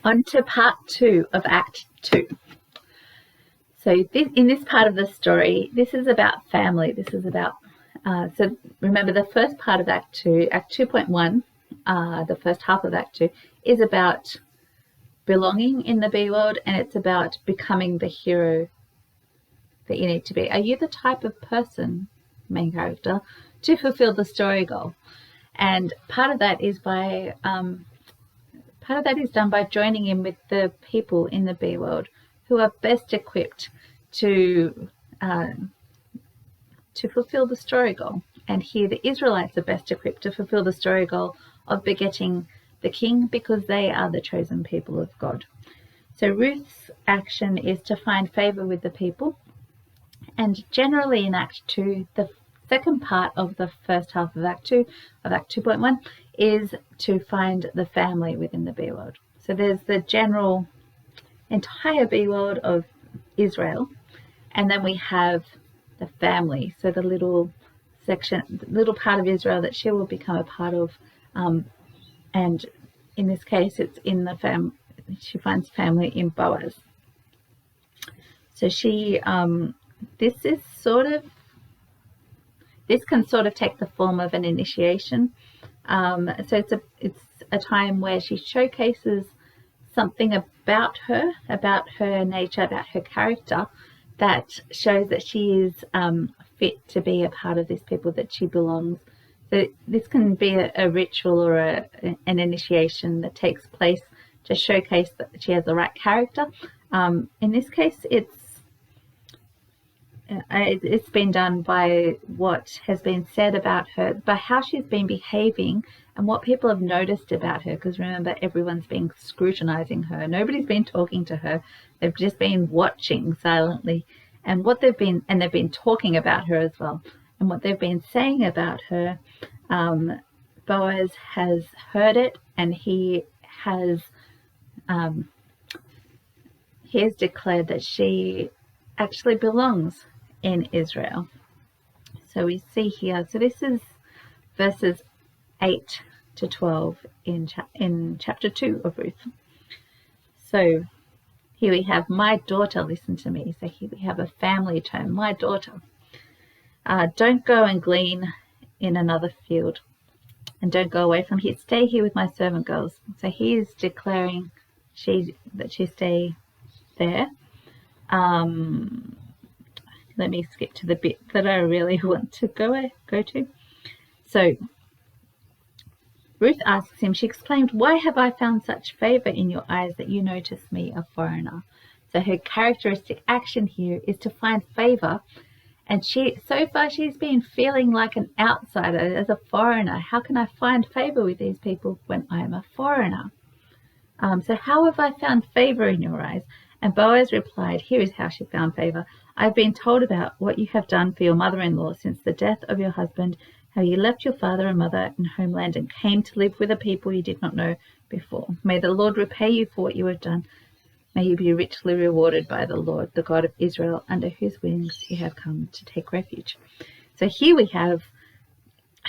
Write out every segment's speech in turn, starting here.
On to part 2 of Act 2. So in this part of the story, this is about family. This is about, so remember the first part of Act 2, Act 2.1, the first half of Act 2, is about belonging in the B world, and it's about becoming the hero that you need to be. Are you the type of person, main character, to fulfill the story goal? And part of that is done by joining in with the people in the B world who are best equipped to fulfill the story goal. And here the Israelites are best equipped to fulfill the story goal of begetting the king, because they are the chosen people of God. So Ruth's action is to find favor with the people. And generally in Act 2, the second part of the first half of Act 2, of Act 2.1, is to find the family within the B world. So there's the general entire B world of Israel, and then we have the family, so the little section, the little part of Israel that she will become a part of, and in this case it's in the she finds family in Boaz. So she this can sort of take the form of an initiation. So it's a time where she showcases something about her nature, about her character, that shows that she is fit to be a part of this people, that she belongs. So this can be a ritual or an initiation that takes place to showcase that she has the right character. In this case, it's been done by what has been said about her, by how she's been behaving and what people have noticed about her. Because remember, everyone's been scrutinizing her. Nobody's been talking to her. They've just been watching silently. And they've been talking about her as well. And what they've been saying about her, Boaz has heard it, and he has declared that she actually belongs in Israel. So we see here, so this is verses 8 to 12 in chapter 2 of Ruth. So here we have, my daughter, listen to me. So here we have a family term, my daughter. Don't go and glean in another field, and don't go away from here. Stay here with my servant girls. So he is declaring that she stay there. Let me skip to the bit that I really want to go to. So Ruth asks him, she exclaimed, "Why have I found such favor in your eyes that you notice me, a foreigner?" So her characteristic action here is to find favor. And so far she's been feeling like an outsider, as a foreigner. How can I find favor with these people when I'm a foreigner? So how have I found favor in your eyes? And Boaz replied, here is how she found favor. I've been told about what you have done for your mother-in-law since the death of your husband, how you left your father and mother and homeland and came to live with a people you did not know before. May the Lord repay you for what you have done. May you be richly rewarded by the Lord, the God of Israel, under whose wings you have come to take refuge. So here we have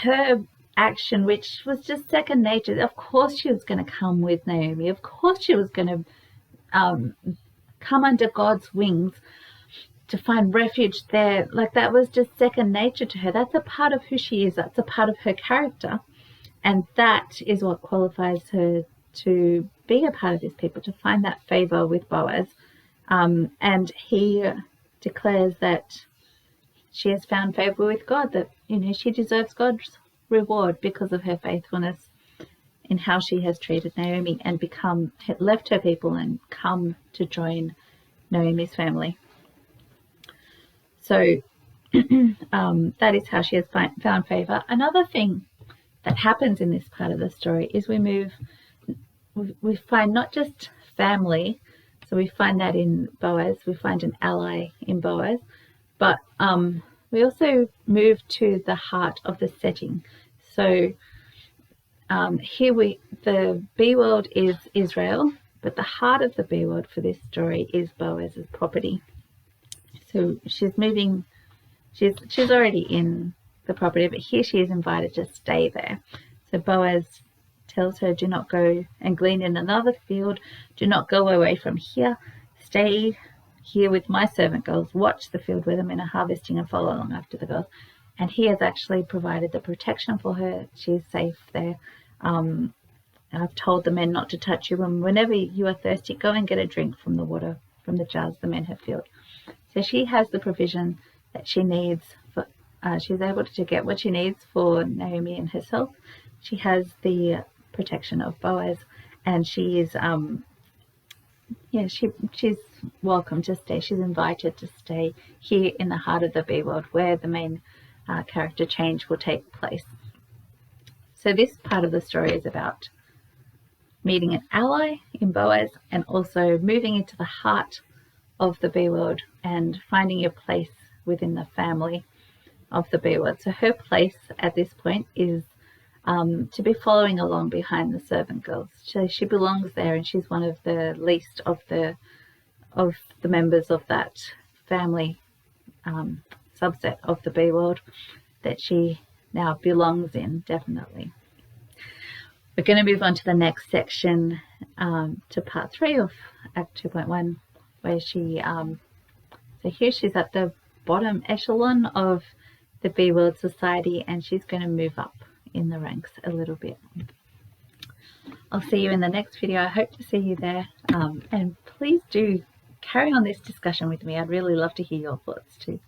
her action, which was just second nature. Of course she was going to come with Naomi. Of course she was going to come under God's wings to find refuge there. Like, that was just second nature to her. That's a part of who she is. That's a part of her character. And that is what qualifies her to be a part of this people, to find that favor with Boaz. And he declares that she has found favor with God, that, she deserves God's reward because of her faithfulness in how she has treated Naomi and left her people and come to join Naomi's family. So that is how she has found favor. Another thing that happens in this part of the story is we find not just family, so we find that in Boaz, we find an ally in Boaz, but we also move to the heart of the setting. So here the B world is Israel, but the heart of the B world for this story is Boaz's property. So she's already in the property, but here she is invited to stay there. So Boaz tells her, do not go and glean in another field, do not go away from here, stay here with my servant girls, watch the field where the men are harvesting and follow along after the girls. And he has actually provided the protection for her. She's safe there. I've told the men not to touch you, and whenever you are thirsty, go and get a drink from the water, from the jars the men have filled. So she has the provision that she needs. For, she's able to get what she needs for Naomi and herself. She has the protection of Boaz, and she is, she's welcome to stay. She's invited to stay here in the heart of the Bee World, where the main character change will take place. So this part of the story is about meeting an ally in Boaz, and also moving into the heart of the Bee World and finding your place within the family of the Bee World. So her place at this point is to be following along behind the servant girls. So she belongs there, and she's one of the least of the members of that family subset of the Bee World that she now belongs in, definitely. We're going to move on to the next section, to part 3 of Act 2.1, where she, so here she's at the bottom echelon of the Bee World Society, and she's going to move up in the ranks a little bit. I'll see you in the next video. I hope to see you there, and please do carry on this discussion with me. I'd really love to hear your thoughts too.